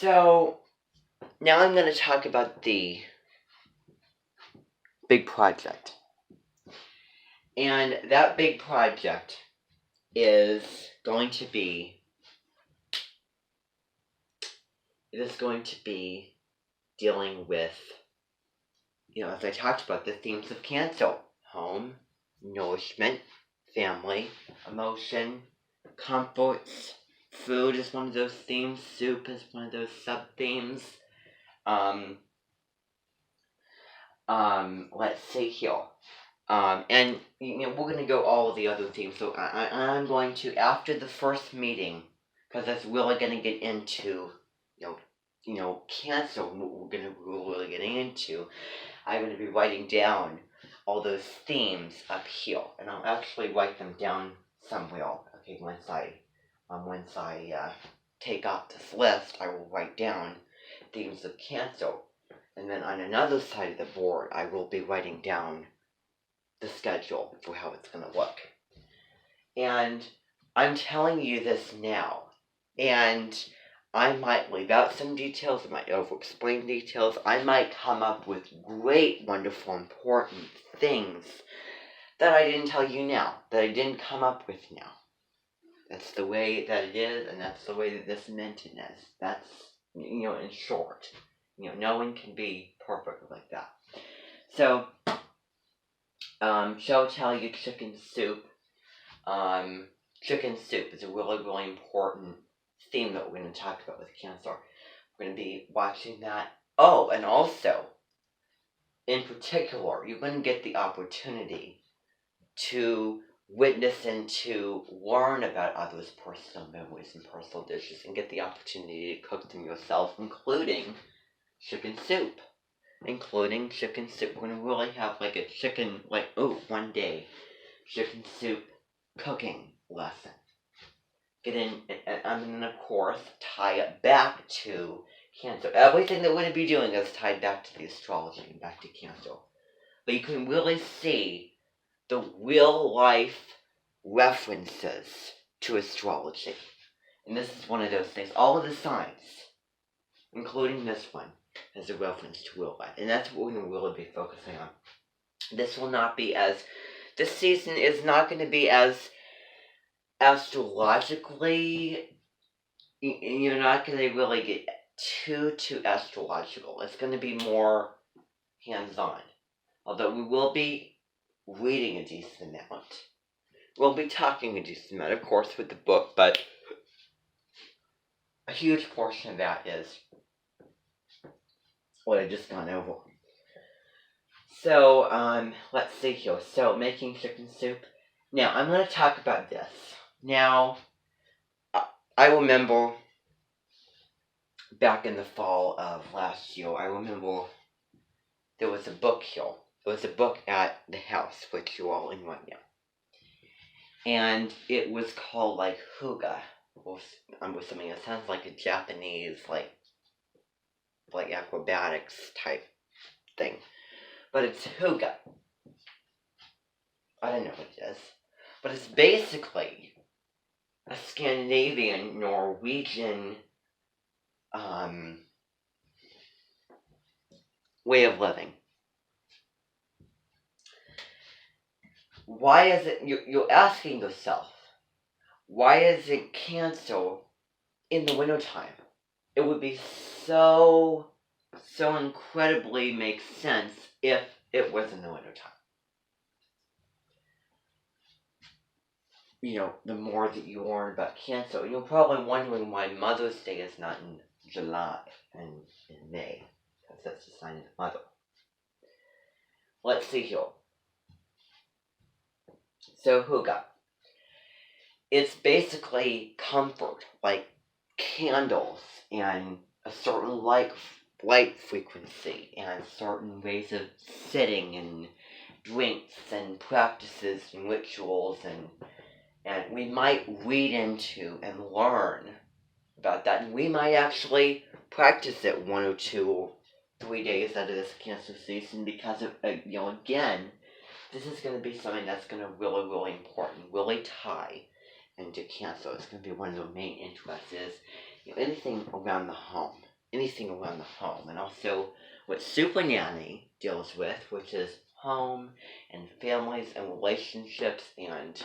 So, now I'm going to talk about the big project. And that big project is going to be dealing with, as I talked about, the themes of Cancer: home, nourishment, family, emotion, comforts. Food is one of those themes. Soup is one of those sub-themes. Let's see here. And we're going to go all of the other themes. So I'm going to, after the first meeting, because that's really going to get into, Cancer. We're going to really getting into. I'm going to be writing down all those themes up here, and I'll actually write them down somewhere. Okay, once I take off this list, I will write down themes of Cancer, and then on another side of the board, I will be writing down the schedule for how it's going to look. And I'm telling you this now, and I might leave out some details, I might over-explain details, I might come up with great, wonderful, important things that I didn't tell you now, that I didn't come up with now. That's the way that it is, and that's the way that this mention is. That's, in short. No one can be perfect like that. So, shall tell you chicken soup. Chicken soup is a really, really important theme that we're going to talk about with Cancer. We're going to be watching that. Oh, and also, in particular, you're going to get the opportunity to witness and to learn about others' personal memories and personal dishes, and get the opportunity to cook them yourself, including chicken soup. We're going to really have one day, chicken soup cooking lesson. Get in, and then of course, tie it back to Cancer. Everything that we're going to be doing is tied back to the astrology and back to Cancer. But you can really see the real life references to astrology. And this is one of those things. All of the signs, including this one, has a reference to real life. And that's what we're going to really be focusing on. This season is not going to be as astrologically, you're not going to really get too astrological. It's going to be more hands-on. Although we will be reading a decent amount. We'll be talking a decent amount, of course, with the book, but a huge portion of that is what I just gone over. So, let's see here. So, making chicken soup. Now, I'm going to talk about this. Now, I remember back in the fall of last year, there was a book here. There was a book at the house, which you all in right now. And it was called, Hygge. Or something that sounds like a Japanese, like acrobatics type thing. But it's Hygge. I don't know what it is. But it's basically a Scandinavian, Norwegian way of living. Why is it, you're asking yourself, why is it Cancer in the wintertime? It would be so incredibly make sense if it was in the wintertime. The more that you learn about Cancer, you're probably wondering why Mother's Day is not in July and in May, because that's the sign of the mother. Let's see here. So, Hygge. It's basically comfort, like candles, and a certain light frequency, and certain ways of sitting, and drinks, and practices, and rituals, and we might read into and learn about that, and we might actually practice it 1 or 2 or 3 days out of this Cancer season, because again, this is going to be something that's going to really, really important, really tie into Cancer. It's going to be one of the main interests is anything around the home. anything around the home, and also what Super Nanny deals with, which is home and families and relationships, and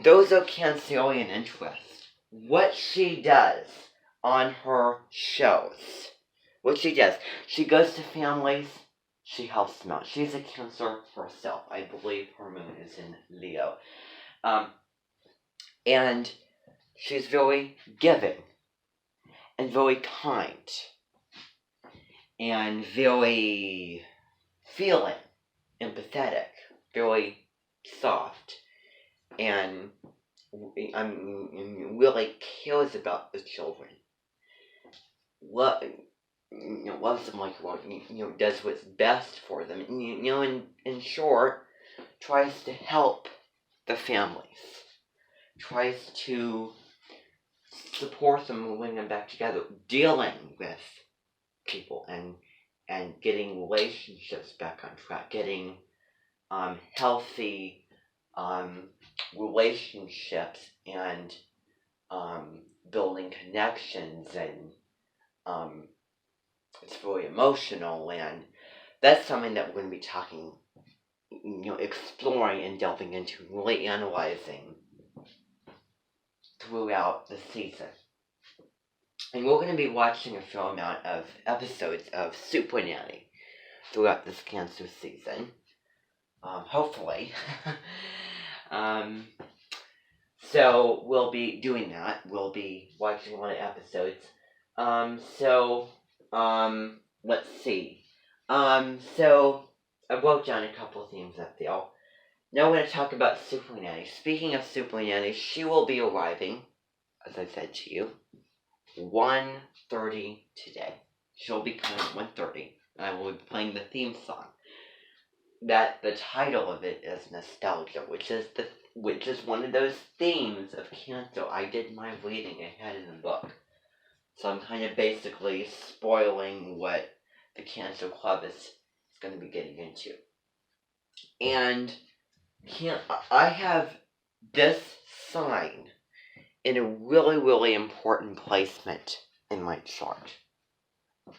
those are Cancerian interests. What she does on her shows, what she does, she goes to families, she helps them out. She's a Cancer herself. I believe her moon is in Leo. And she's very giving and very kind and very feeling, empathetic, very soft, and really cares about the children. Loves them like does what's best for them. In short, tries to help the families, tries to support them moving them back together, dealing with people and getting relationships back on track, getting healthy relationships and building connections, and it's very emotional, and that's something that we're going to be talking, exploring and delving into, really analyzing throughout the season. And we're going to be watching a fair amount of episodes of Super Nanny throughout this Cancer season. Hopefully. So we'll be doing that. We'll be watching a lot of episodes. Let's see. So I wrote down a couple of themes up there. Now we're going to talk about Super Nanny. Speaking of Super Nanny, she will be arriving, as I said to you, 1:30 today. She'll be coming at 1:30, and I will be playing the theme song. The title of it is Nostalgia, which is one of those themes of Cancer. I did my reading ahead in the book, so I'm kind of basically spoiling what the Cancer Club is going to be getting into. And I have this sign in a really, really important placement in my chart.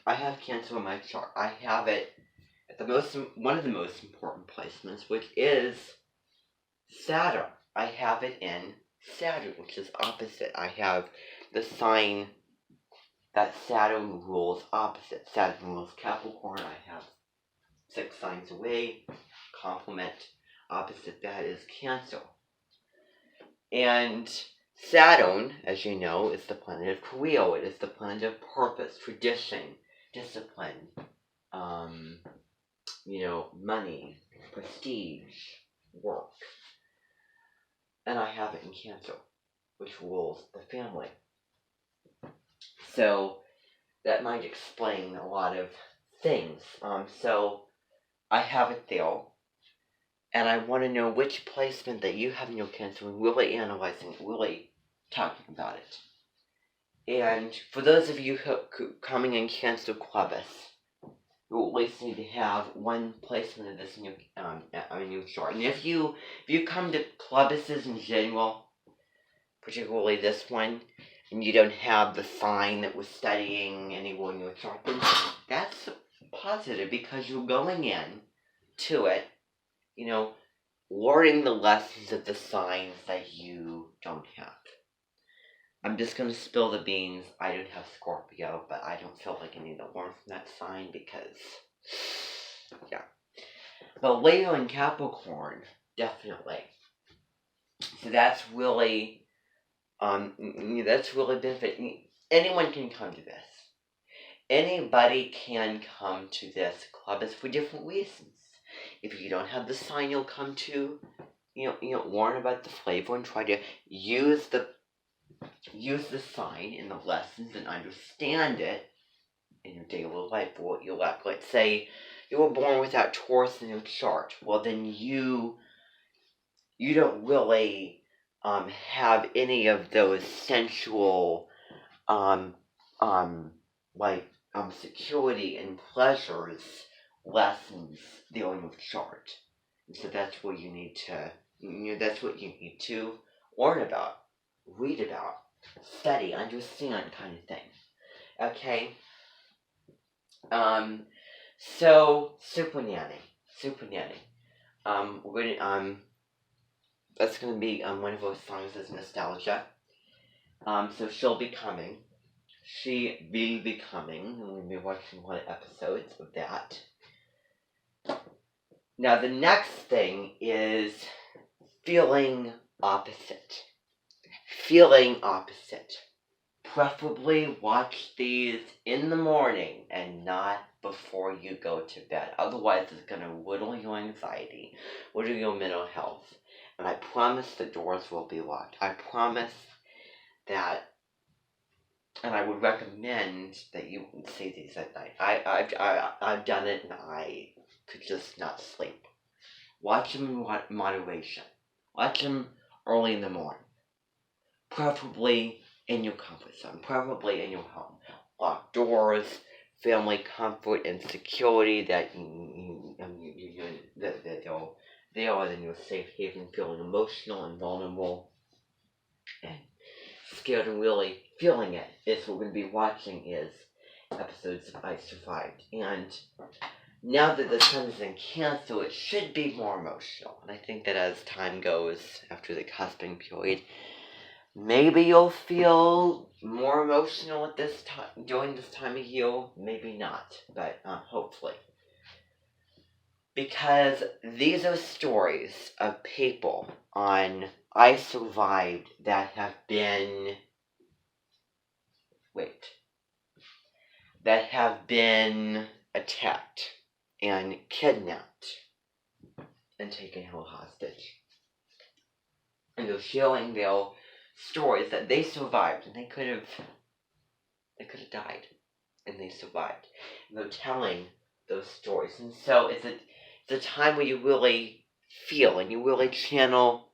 I have Cancer in my chart. I have it at one of the most important placements, which is Saturn. I have it in Saturn, which is opposite. I have the sign that Saturn rules opposite. Saturn rules Capricorn. I have 6 signs away. Complement opposite that is Cancer. And Saturn, as you know, is the planet of career. It is the planet of purpose, tradition, discipline, money, prestige, work. And I have it in Cancer, which rules the family. So that might explain a lot of things. So I have it there. And I want to know which placement that you have in your Cancer and really analyzing it, really talking about it. And for those of you who coming in Cancer Clubus, you will at least need to have one placement of this in your chart. And if you come to Clubuses in general, particularly this one, and you don't have the sign that was studying anywhere in your chart, then that's positive, because you're going in to it, learning the lessons of the signs that you don't have. I'm just going to spill the beans. I don't have Scorpio, but I don't feel like I need to learn from that sign because, yeah. But Leo and Capricorn, definitely. So that's really benefit. Anyone can come to this. Anybody can come to this club for different reasons. If you don't have the sign you'll come to, learn about the flavor and try to use the sign in the lessons and understand it in your daily life for what you lack. Let's say you were born without Taurus in your chart. Well, then you don't really have any of those sensual security and pleasures lessons there in your chart. And so that's where you need to that's what you need to learn about, read about, study, understand kind of thing. Okay? So Super Nanny. Super Nanny. We're gonna, that's gonna be one of those songs is nostalgia. So she'll be coming. She will be coming, and we'll be watching one episodes of that. Now the next thing is feeling opposite. Feeling opposite. Preferably watch these in the morning and not before you go to bed. Otherwise, it's going to whittle your anxiety, whittle your mental health. And I promise the doors will be locked. I promise that, and I would recommend that you see these at night. I've done it and I could just not sleep. Watch them in moderation. Watch them early in the morning. Preferably in your comfort zone, preferably in your home. Locked doors, family comfort and security that they are in your safe haven, feeling emotional and vulnerable and scared and really feeling it is what we're going to be watching is episodes of I Survived. And now that the sun is in Cancer, it should be more emotional. And I think that as time goes after the cusping period, maybe you'll feel more emotional at this time during this time of year. Maybe not, but hopefully, because these are stories of people on I Survived that have been attacked and kidnapped and taken hostage, and they're sharing their stories that they survived and they could have died and they survived, and they're telling those stories. And so it's a time where you really feel and you really channel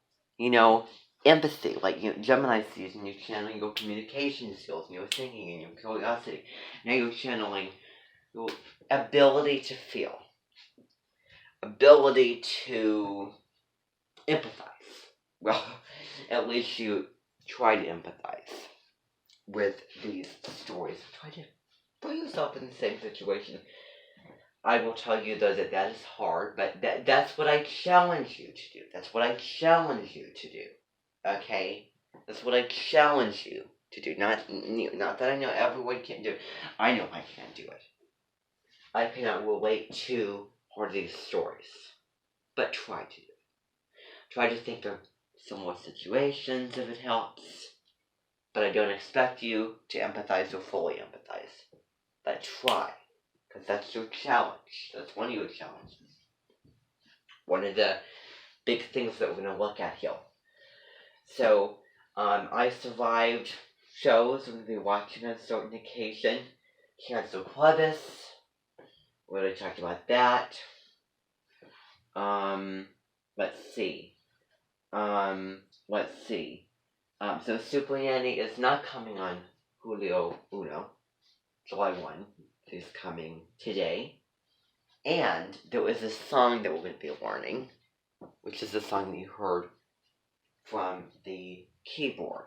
empathy, like Gemini season, you're channeling your communication skills and your thinking and your curiosity. Now you're channeling your ability to feel, ability to empathize. Well, at least you try to empathize with these stories. Try to put yourself in the same situation. I will tell you though that is hard, but that's what I challenge you to do. That's what I challenge you to do. Okay? That's what I challenge you to do. Not that I know everyone can do it. I know I can't do it. I cannot relate to all these stories. But try to do it. Try to think of similar situations if it helps. But I don't expect you to empathize or fully empathize. But try. Because that's your challenge. That's one of your challenges. One of the big things that we're going to look at here. So, I Survived shows. We're going to be watching on a certain occasion. Cancer Clubus. We're going to talk about that. Let's see. So Super Nanny is not coming on Julio Uno. July 1 is coming today. And there is a song that we're going to be learning, which is the song that you heard from the keyboard.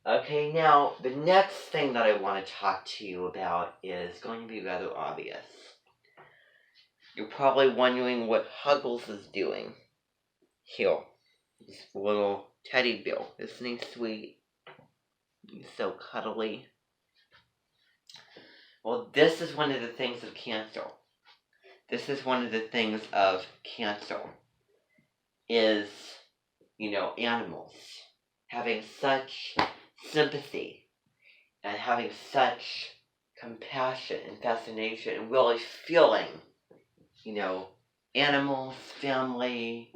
Okay, now the next thing that I want to talk to you about is going to be rather obvious. You're probably wondering what Huggles is doing here. This little teddy bear. Isn't he sweet? He's so cuddly. Well, this is one of the things of Cancer. This is one of the things of Cancer. Is, animals having such sympathy and having such compassion and fascination and really feeling, animals, family,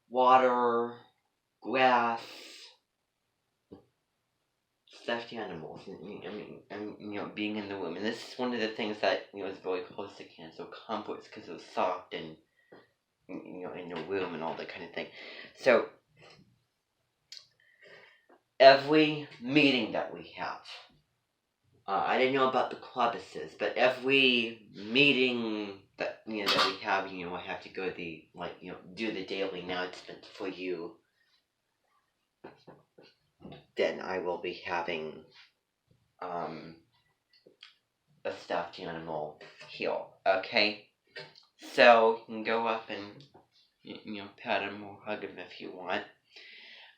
water, grass, stuffed animals, and being in the womb. And this is one of the things that, is very close to Cancer, comforts, because it's soft and, in your womb and all that kind of thing. So, every meeting that we have, I didn't know about the clubuses, but every meeting that we have, I have to go do the daily announcement for you then I will be having a stuffed animal heel. Okay, so you can go up and pet him or hug him if you want.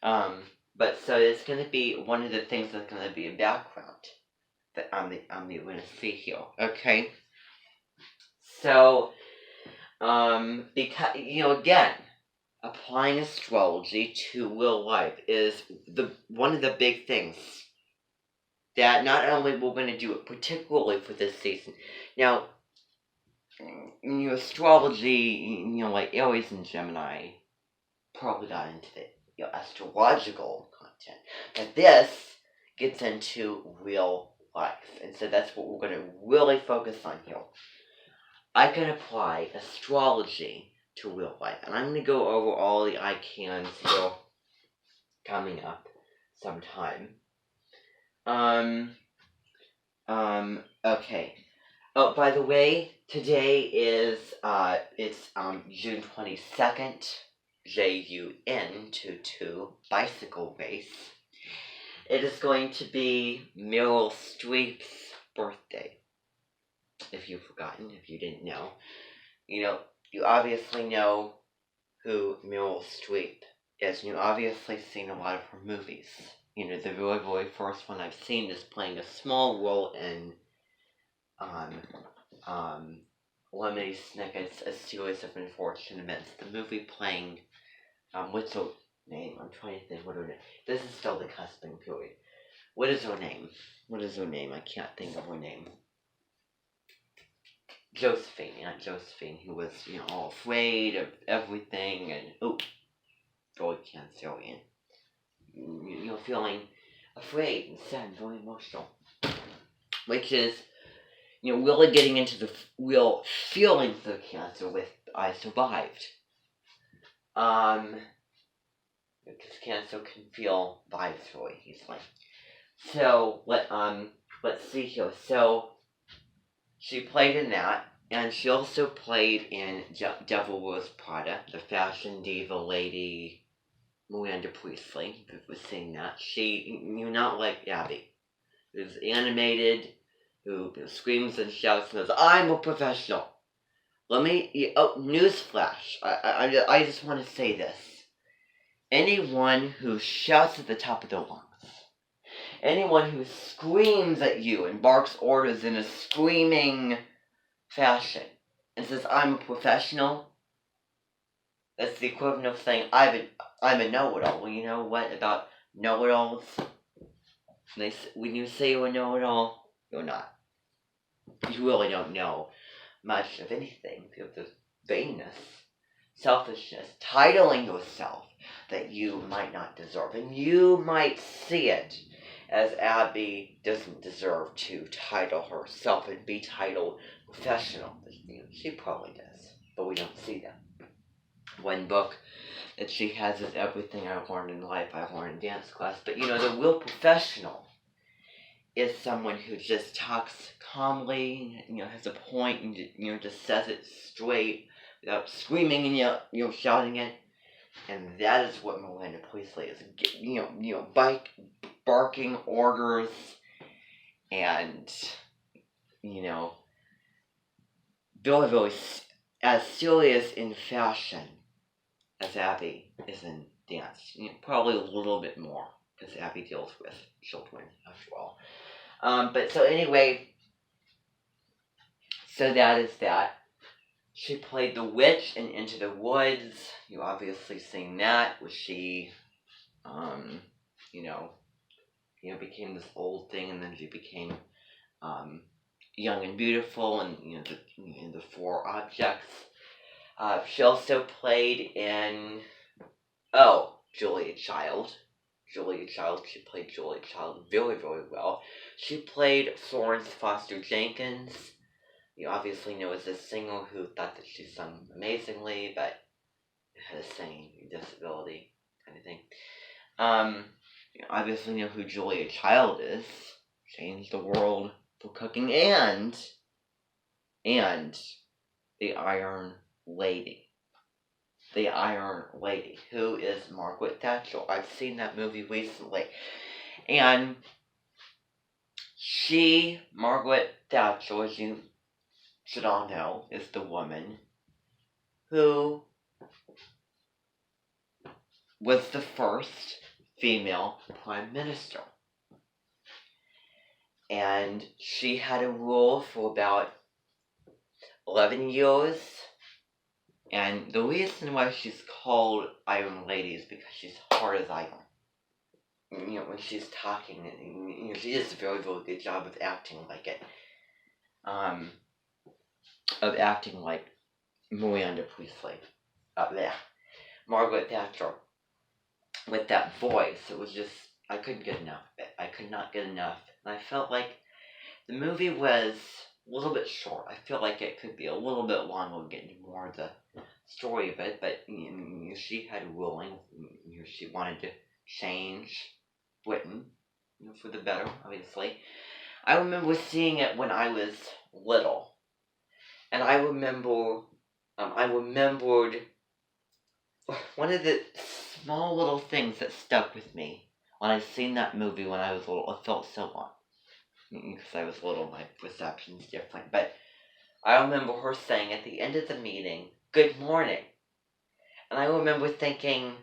But so it's going to be one of the things that's going to be a background that I'm going to see here. Okay, so because again, applying astrology to real life is one of the big things that not only we're going to do it particularly for this season. Now, astrology, like Aries and Gemini, probably got into the astrological content, but this gets into real life, and so that's what we're going to really focus on here. I can apply astrology to real life, and I'm going to go over all the I cans here coming up sometime. Okay. Oh, by the way, today is, it's, June 22nd, JUN22, bicycle race. It is going to be Meryl Streep's birthday. If you've forgotten, if you didn't know. You obviously know who Meryl Streep is. You obviously seen a lot of her movies. The very, very first one I've seen is playing a small role in Lemony Snicket's A Series of Unfortunate Events. The movie playing, what's her name? I'm trying to think what her name. This is still the cusping period. What is her name? I can't think of her name. Josephine, Aunt Josephine, who was, all afraid of everything, and, very cancerian. Feeling afraid and sad and very emotional. Which is, really getting into the real feelings of cancer with I survived. Because cancer can feel vibes very easily. So, let's see here. So, she played in that, and she also played in Devil Wears Prada, the fashion diva lady Miranda Priestley, if you've seen that. She, not like Abby, who's animated, who screams and shouts and goes, I'm a professional. Newsflash, I just want to say this. Anyone who shouts at the top of their lungs, anyone who screams at you and barks orders in a screaming fashion and says, I'm a professional, that's the equivalent of saying, I'm a know-it-all. Well, you know what about know-it-alls? When you say you're a know-it-all, you're not. You really don't know much of anything. There's vainness, selfishness, titling yourself that you might not deserve. And you might see it as Abby doesn't deserve to title herself and be titled professional. She probably does, but we don't see that. One book that she has is Everything I've Learned in Life, I've Learned in Dance Class. But, the real professional is someone who just talks calmly, has a point, and, just says it straight without screaming and, shouting it. And that is what Miranda Priestley is, barking orders and, very, very as serious in fashion as Abby is in dance. Probably a little bit more, because Abby deals with children, after all. But so anyway, so that is that. She played the witch in Into the Woods. You obviously seen that, where she, became this old thing, and then she became, young and beautiful, and, the four objects. She also played in, Julia Child. She played Julia Child very, very well. She played Florence Foster Jenkins. You obviously know as a singer who thought that she sung amazingly, but had a singing disability kind of thing. You obviously know who Julia Child is. Changed the world for cooking, and the Iron Lady. The Iron Lady, who is Margaret Thatcher. I've seen that movie recently, And Margaret Thatcher, as you should all know, is the woman who was the first female prime minister. And she had a rule for about 11 years. And the reason why she's called Iron Lady is because she's hard as iron. When she's talking, she does a very, very good job of acting like it. Of acting like Miranda Priestley. Margaret Thatcher. With that voice, it was just, I couldn't get enough of it. I could not get enough. And I felt like the movie was a little bit short. I feel like it could be a little bit longer, getting more of the story of it. But she had a ruling. She wanted to change Britain, for the better, obviously. I remember seeing it when I was little, and I remembered one of the small little things that stuck with me when I seen that movie when I was little. It felt so long, because I was little, my perception's different. But I remember her saying at the end of the meeting, "Good morning," and I remember thinking,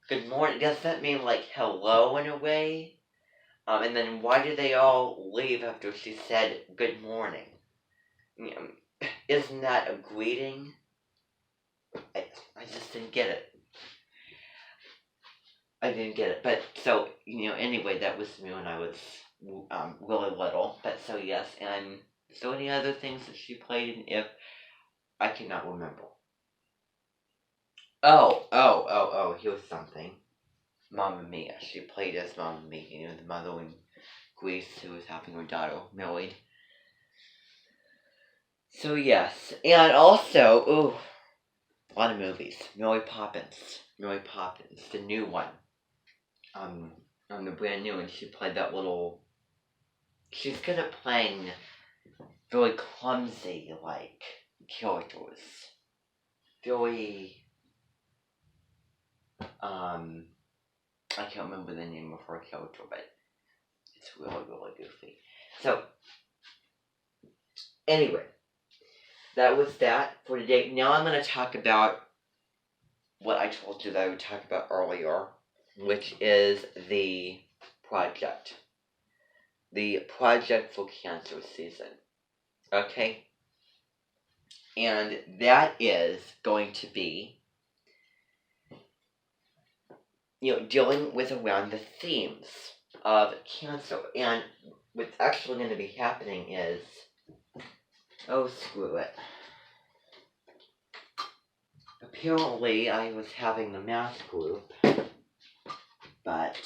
"Good morning, does that mean like hello in a way?" And then why did they all leave after she said good morning? Isn't that a greeting? I just didn't get it. I didn't get it. But so, anyway, that was me when I was really little. But so yes, and so any other things that she played in If, I cannot remember. Oh, here's something. Mamma Mia. She played as Mamma Mia, the mother in Greece who was having her daughter married. So yes, and also, a lot of movies. Mary Poppins, the new one. The brand new, and she played that little. She's good at playing very clumsy, like, characters. Very, I can't remember the name of her character, but it's really, really goofy. So, anyway, that was that for today. Now I'm going to talk about what I told you that I would talk about earlier, which is the project. The project for cancer season. Okay? And that is going to be, dealing with around the themes of cancer. And what's actually going to be happening is, oh, screw it. Apparently, I was having the math group, but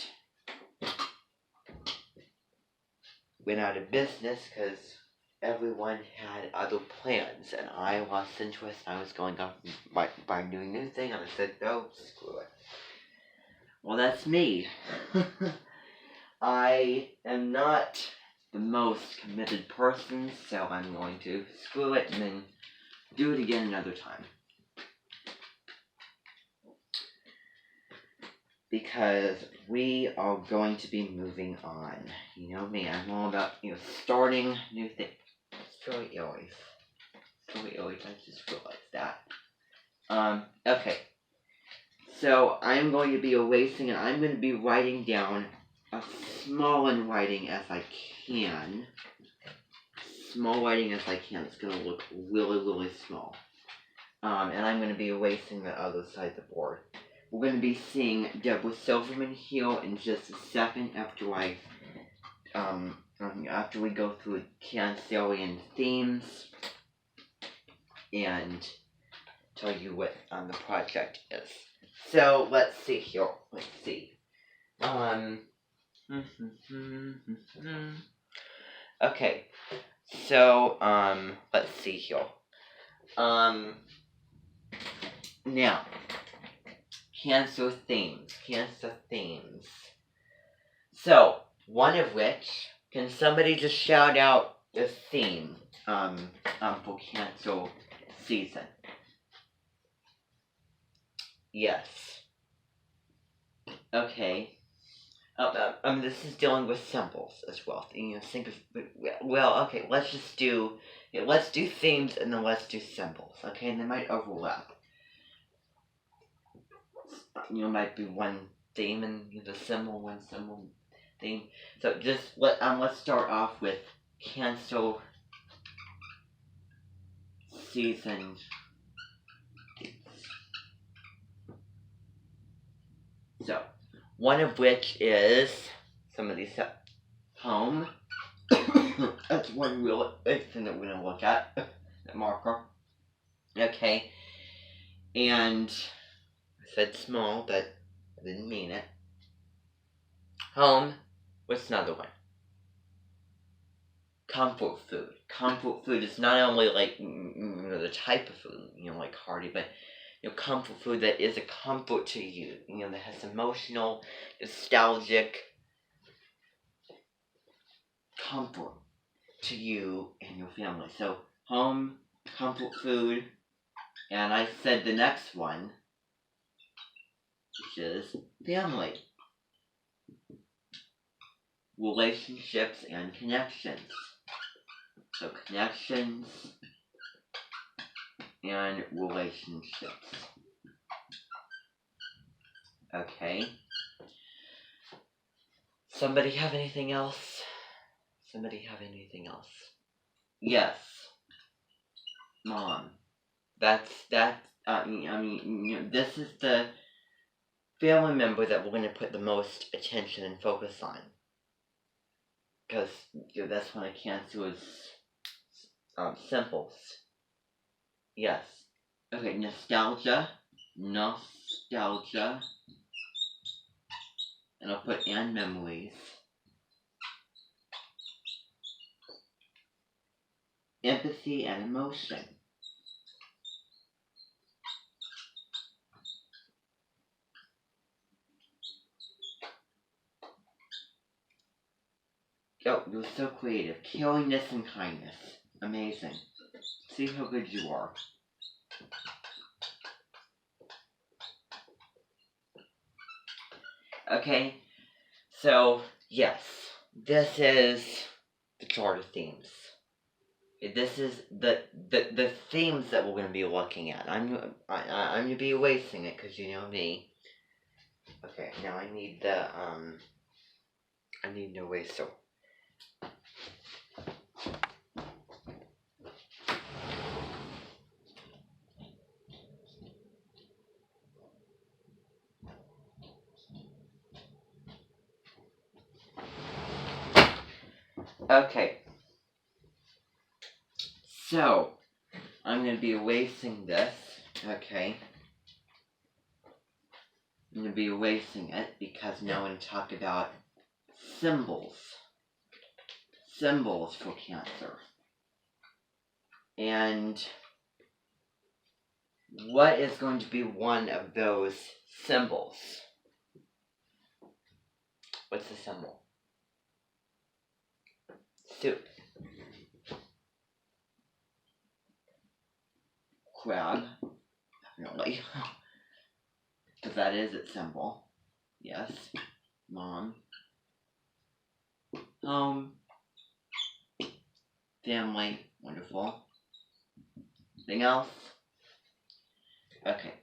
went out of business because everyone had other plans, and I lost interest. I was going off by doing new thing, and I said, no, screw it. Well, that's me. I am not the most committed person, so I'm going to screw it and then do it again another time. Because we are going to be moving on. You know me, I'm all about, starting new things. Story always. I just realized that. Okay. So, I'm going to be erasing, and I'm going to be writing down as small in writing as I can. Small writing as I can. It's going to look really, really small. And I'm going to be erasing the other side of the board. We're going to be seeing Deborah Silverman here in just a second after after we go through Cancerian themes and tell you what the project is. So let's see here. Let's see. Okay. So let's see here. Now. Cancer themes. So, one of which, can somebody just shout out the theme for cancer season? Yes. Okay. This is dealing with symbols as well. Think of okay. Let's do themes and then let's do symbols. Okay, and they might overlap. Might be one theme and the symbol, one symbol theme. So let's start off with cancel season. So, one of which is some of these home. That's one real thing that we're gonna look at. That marker. Okay. And I said small, but I didn't mean it. Home. What's another one? Comfort food. Comfort food is not only like the type of food, like hearty, but comfort food that is a comfort to you, that has emotional, nostalgic comfort to you and your family. So, home, comfort food, and I said the next one, which is family. Relationships and connections. So, connections and relationships. Okay. Somebody have anything else? Yes. Mom. This is the family member that we're going to put the most attention and focus on. Because that's when I can't do is symbols. Yes. Okay, nostalgia. And I'll put and memories. Empathy and emotion. Oh, you're so creative. Caringness and kindness. Amazing. See how good you are. Okay, so yes, this is the chart of themes. This is the themes that we're going to be looking at. I'm going to be erasing it because you know me. Okay, now I need the I need an eraser. Okay. So, I'm going to be erasing this. Okay. I'm going to be erasing it because now I'm going to talk about symbols. Symbols for Cancer. And what is going to be one of those symbols? What's the symbol? Soup. Crab. Definitely. Because that is its symbol. Yes. Mom. Home. Family. Wonderful. Anything else? Okay.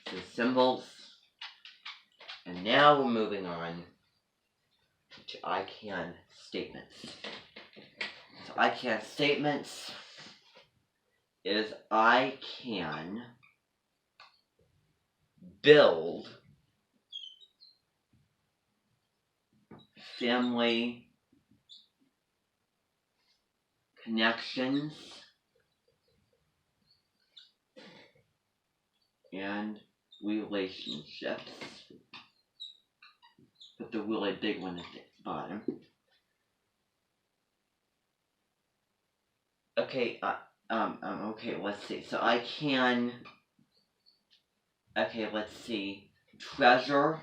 So symbols. And now we're moving on to I can statements. So I can statements is I can build family connections and relationships. Put the really big one at the bottom. Okay, okay, let's see. So I can, okay, let's see. Treasure.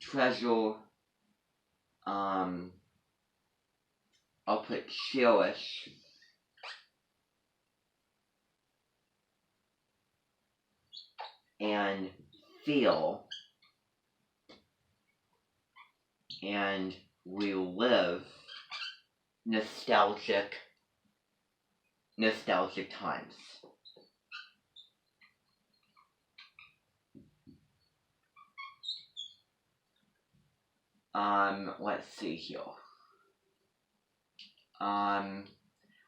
Treasure. I'll put cherish. and feel and relive nostalgic times. Let's see here.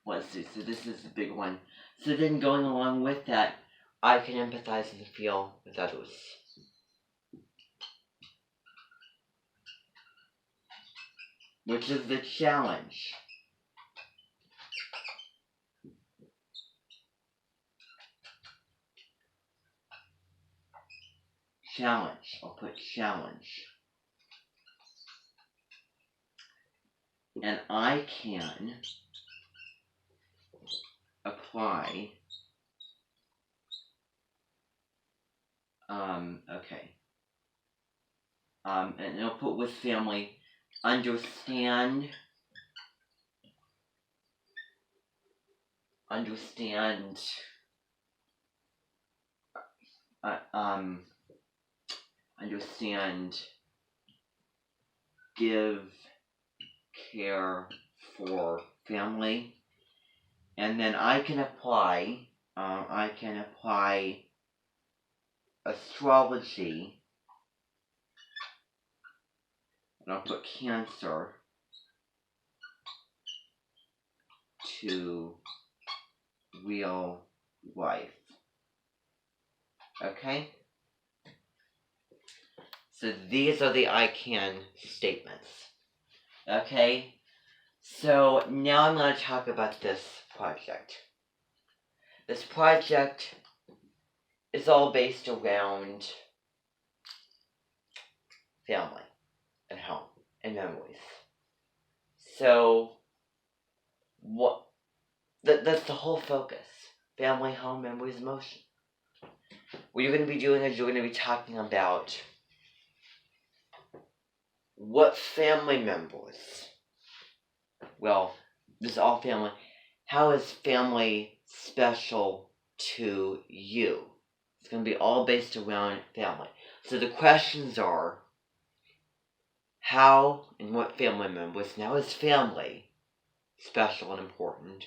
Let's see, so this is the big one. So then going along with that, I can empathize and feel with others. Which is the challenge. Challenge. I'll put challenge. And I can apply, okay. And I'll put with family, understand, understand, give care for family, and then I can apply astrology, and I'll put Cancer, to real life. Okay? So these are the I can statements. Okay? So now I'm going to talk about this project. This project is all based around family and home and memories. So that's the whole focus. Family, home, memories, emotion. What you're going to be doing is you're going to be talking about what family members, well, this is all family, how is family special to you? It's going to be all based around family. So the questions are, how and what family members, now is family special and important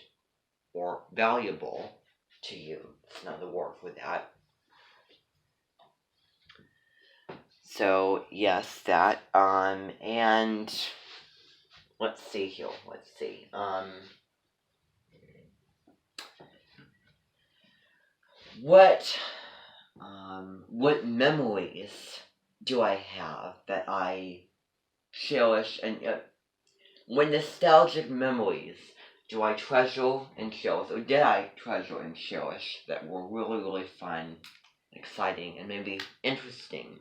or valuable to you? It's another word for that. So yes, that, and let's see here, what memories do I have that I cherish, and when nostalgic memories do I treasure and cherish, or did I treasure and cherish, that were really, really fun, exciting, and maybe interesting